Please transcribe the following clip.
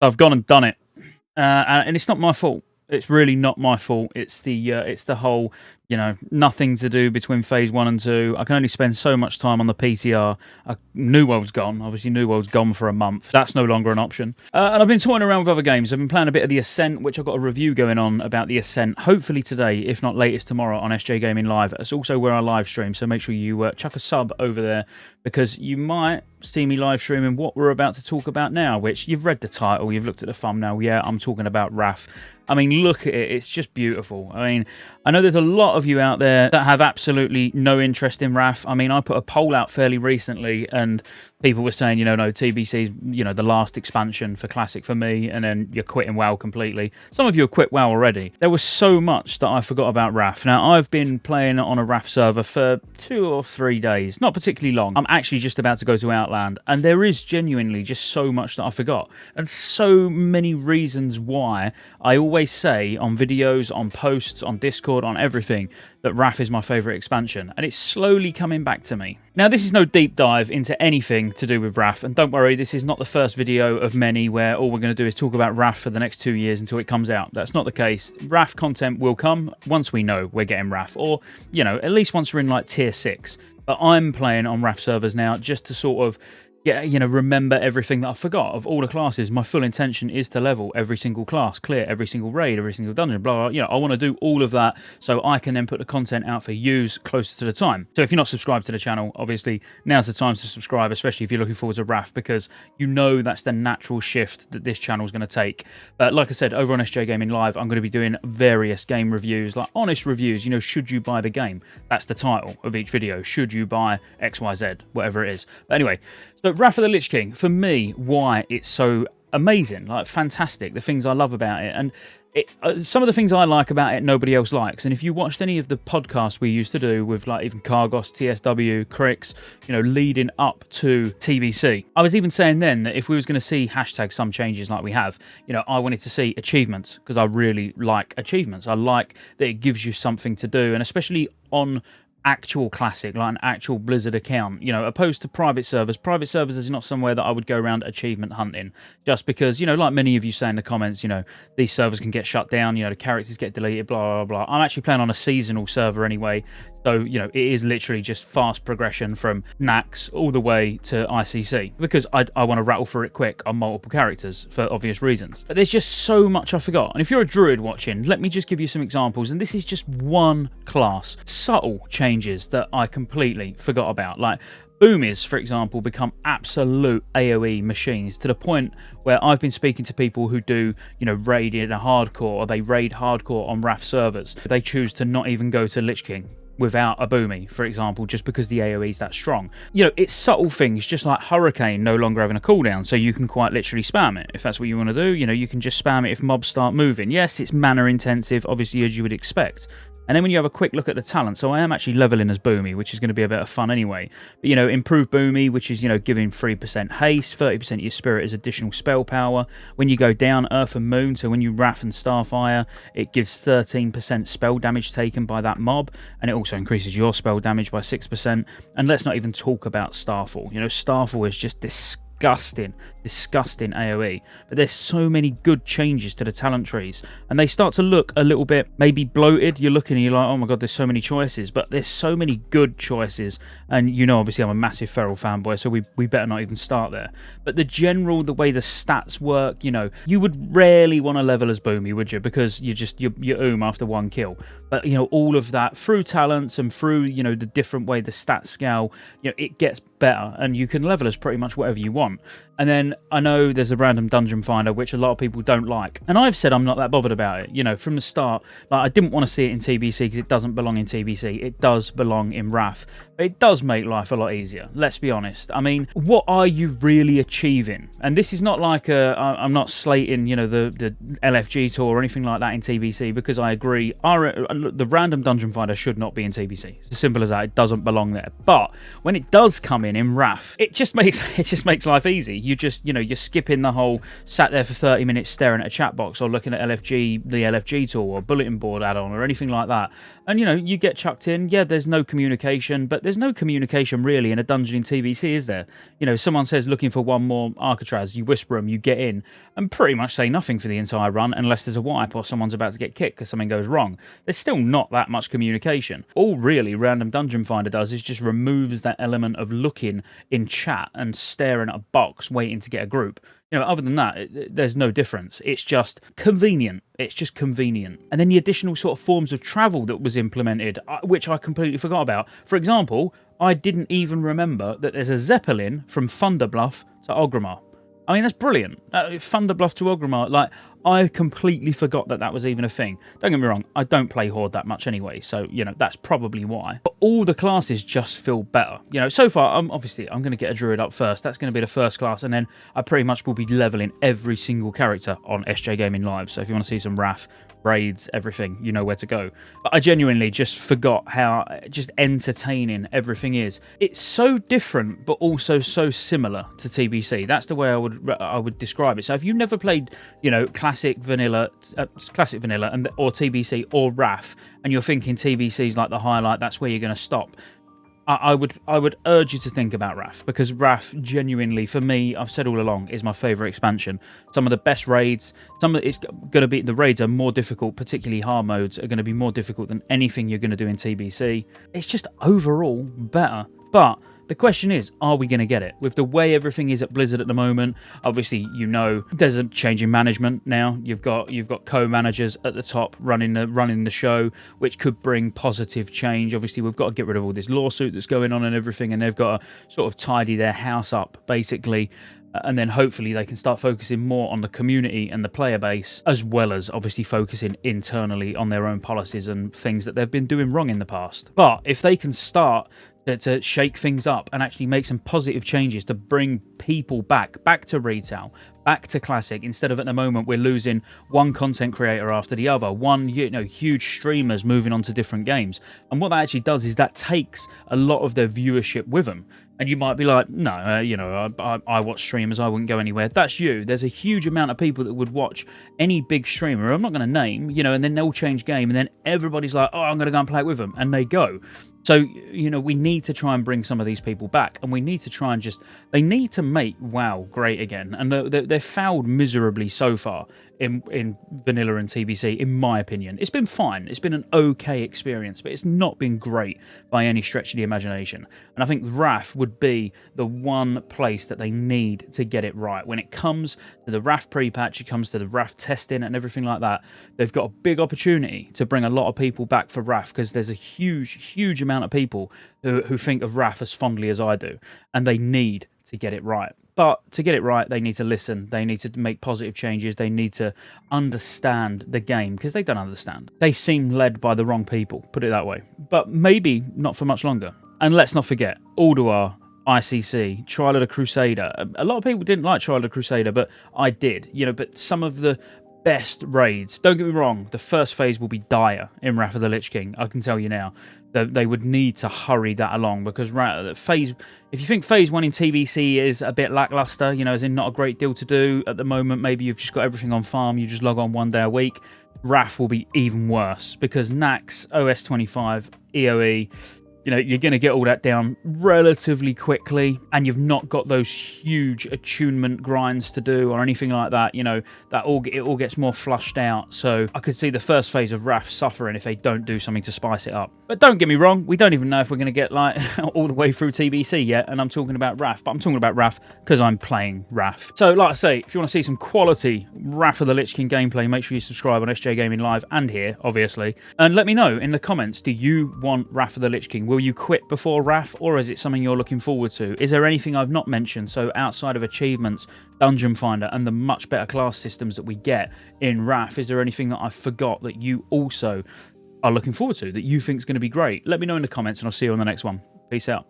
I've gone and done it, and it's not my fault. It's really not my fault. It's the whole, nothing to do between phase 1 and 2. I can only spend so much time on the PTR. New World's gone. Obviously, New World's gone for a month. That's no longer an option. And I've been toying around with other games. I've been playing a bit of the Ascent, which I've got a review going on about the Ascent, hopefully today, if not latest tomorrow on SJ Gaming Live. It's also where I live stream, so make sure you chuck a sub over there, because you might see me live streaming what we're about to talk about now, which you've read the title, you've looked at the thumbnail. Yeah, I'm talking about Wrath. I mean, look at it. It's just beautiful. I mean, I know there's a lot of you out there that have absolutely no interest in Wrath. I mean, I put a poll out fairly recently, and people were saying, no, TBC's, the last expansion for Classic for me, and then you're quitting WoW completely. Some of you have quit WoW already. There was so much that I forgot about Wrath. Now, I've been playing on a Wrath server for 2 or 3 days, not particularly long. I'm actually just about to go to Outland, and there is genuinely just so much that I forgot, and so many reasons why I always say on videos, on posts, on Discord, on everything, that Wrath is my favourite expansion, and it's slowly coming back to me. Now, this is no deep dive into anything to do with Wrath, and don't worry, this is not the first video of many where all we're going to do is talk about Wrath for the next 2 years until it comes out. That's not the case. Wrath content will come once we know we're getting Wrath, or, at least once we're in, like, tier 6. But I'm playing on Wrath servers now just to sort of remember everything that I forgot of all the classes. My full intention is to level every single class, clear every single raid, every single dungeon, blah, blah. I want to do all of that so I can then put the content out for yous closer to the time. So if you're not subscribed to the channel, obviously now's the time to subscribe, especially if you're looking forward to Wrath, because that's the natural shift that this channel is going to take. But like I said, over on SJ Gaming Live, I'm going to be doing various game reviews, like honest reviews. Should you buy the game? That's the title of each video. Should you buy XYZ, whatever it is. But anyway, so Wrath of the Lich King, for me, why it's so amazing, like fantastic, the things I love about it. And some of the things I like about it, nobody else likes. And if you watched any of the podcasts we used to do with, like, even Cargos, TSW, Crix, leading up to TBC, I was even saying then that if we was going to see hashtag some changes like we have, I wanted to see achievements, because I really like achievements. I like that it gives you something to do, and especially on actual Classic, like an actual Blizzard account, opposed to private servers. Private servers is not somewhere that I would go around achievement hunting, just because, like many of you say in the comments, these servers can get shut down, the characters get deleted, blah, blah, blah. I'm actually playing on a seasonal server anyway, so, it is literally just fast progression from Nax all the way to ICC, because I want to rattle through it quick on multiple characters for obvious reasons. But there's just so much I forgot. And if you're a Druid watching, let me just give you some examples. And this is just one class. Subtle changes that I completely forgot about. Like, Boomies, for example, become absolute AoE machines, to the point where I've been speaking to people who do, raid in a hardcore, or they raid hardcore on Wrath servers. They choose to not even go to Lich King without a Boomy, for example, just because the AoE is that strong. It's subtle things, just like Hurricane no longer having a cooldown, so you can quite literally spam it if that's what you want to do. You can just spam it if mobs start moving. Yes, it's mana intensive, obviously, as you would expect. And then when you have a quick look at the talent, so I am actually leveling as Boomy, which is going to be a bit of fun anyway. But, improved Boomy, which is, giving 3% haste, 30% of your spirit as additional spell power. When you go down Earth and Moon, so when you Wrath and Starfire, it gives 13% spell damage taken by that mob, and it also increases your spell damage by 6%. And let's not even talk about Starfall. Starfall is just disgusting AoE, but there's so many good changes to the talent trees, and they start to look a little bit maybe bloated. You're looking and you're like, oh my god, there's so many choices, but there's so many good choices. And obviously I'm a massive Feral fanboy, so we better not even start there. But the way the stats work, you would rarely want to level as Boomy, would you? Because you're after one kill. But all of that through talents and through the different way the stats scale, it gets better, and you can level as pretty much whatever you want. And then I know there's a random dungeon finder, which a lot of people don't like. And I've said I'm not that bothered about it. From the start, like, I didn't want to see it in TBC because it doesn't belong in TBC. It does belong in Wrath. But it does make life a lot easier, let's be honest. I mean, what are you really achieving? And this is not like I'm not slating, the LFG tour or anything like that in TBC, because I agree. The random dungeon finder should not be in TBC. It's as simple as that. It doesn't belong there. But when it does come in Wrath, it just makes life easy. You're skipping the whole sat there for 30 minutes staring at a chat box or looking at the LFG tool or bulletin board add-on or anything like that. And, you get chucked in. Yeah, there's no communication, but There's no communication really in a dungeon in TBC, is there? You know, someone says looking for one more Arcatraz, you whisper them, you get in, and pretty much say nothing for the entire run unless there's a wipe or someone's about to get kicked because something goes wrong. There's still not that much communication. All really Random Dungeon Finder does is just removes that element of looking in chat and staring at a box waiting to get a group. You know, other than that, there's no difference. It's just convenient. It's just convenient. And then the additional sort of forms of travel that was implemented, which I completely forgot about. For example, I didn't even remember that there's a Zeppelin from Thunderbluff to Orgrimmar. I mean, that's brilliant. Thunderbluff to Orgrimmar, like, I completely forgot that that was even a thing. Don't get me wrong, I don't play Horde that much anyway, so, you know, that's probably why. But all the classes just feel better. You know, so far, I'm going to get a Druid up first. That's going to be the first class, and then I pretty much will be leveling every single character on SJ Gaming Live. So if you want to see some Wrath, raids, everything, you know where to go. But I genuinely just forgot how just entertaining everything is. It's so different, but also so similar to TBC. That's the way I would describe it. So if you've never played, you know, classic vanilla, and or TBC or Wrath, and you're thinking TBC is like the highlight, that's where you're going to stop. I would urge you to think about Wrath, because Wrath genuinely, for me, I've said all along, is my favourite expansion. Some of the best raids, the raids are more difficult, particularly hard modes are going to be more difficult than anything you're going to do in TBC. It's just overall better. But the question is, are we going to get it? With the way everything is at Blizzard at the moment, obviously, you know, there's a change in management now. You've got co-managers at the top running the show, which could bring positive change. Obviously, we've got to get rid of all this lawsuit that's going on and everything, and they've got to sort of tidy their house up, basically. And then hopefully they can start focusing more on the community and the player base, as well as obviously focusing internally on their own policies and things that they've been doing wrong in the past. But if they can start to shake things up and actually make some positive changes to bring people back to retail, back to classic, instead of at the moment we're losing one content creator after the other, one, you know, huge streamers moving on to different games. And what that actually does is that takes a lot of their viewership with them. And you might be like, no, you know, I watch streamers, I wouldn't go anywhere. That's you. There's a huge amount of people that would watch any big streamer, I'm not going to name, you know, and then they'll change game, and then everybody's like, oh, I'm going to go and play it with them, and they go. So, you know, we need to try and bring some of these people back, and we need to try and they need to make WoW great again. And they've failed miserably so far in vanilla and TBC, in my opinion. It's been fine. It's been an okay experience, but it's not been great by any stretch of the imagination. And I think Wrath would be the one place that they need to get it right. When it comes to the Wrath pre-patch, it comes to the Wrath testing and everything like that, they've got a big opportunity to bring a lot of people back for Wrath, because there's a huge amount of people who think of Wrath as fondly as I do, and they need to get it right. But to get it right, they need to listen. They need to make positive changes. They need to understand the game, because they don't understand. They seem led by the wrong people, put it that way. But maybe not for much longer. And let's not forget, Ulduar, ICC, Trial of the Crusader. A lot of people didn't like Trial of the Crusader, but I did. You know, but some of the best raids, don't get me wrong, the first phase will be dire in Wrath of the Lich King, I can tell you now. They would need to hurry that along, because if you think phase 1 in TBC is a bit lackluster, you know, as in not a great deal to do at the moment, maybe you've just got everything on farm, you just log on one day a week, Wrath will be even worse, because Nax, OS25, EOE, you know, you're going to get all that down relatively quickly, and you've not got those huge attunement grinds to do or anything like that. You know, it all gets more flushed out. So I could see the first phase of Wrath suffering if they don't do something to spice it up. But don't get me wrong, we don't even know if we're going to get like all the way through TBC yet, and I'm talking about Wrath. But I'm talking about Wrath because I'm playing Wrath. So like I say, if you want to see some quality Wrath of the Lich King gameplay, make sure you subscribe on SJ Gaming Live and here, obviously. And let me know in the comments, do you want Wrath of the Lich King? Will you quit before Wrath, or is it something you're looking forward to? Is there anything I've not mentioned? So outside of achievements, Dungeon Finder, and the much better class systems that we get in Wrath, is there anything that I forgot that you also are looking forward to, that you think is going to be great? Let me know in the comments, and I'll see you on the next one. Peace out.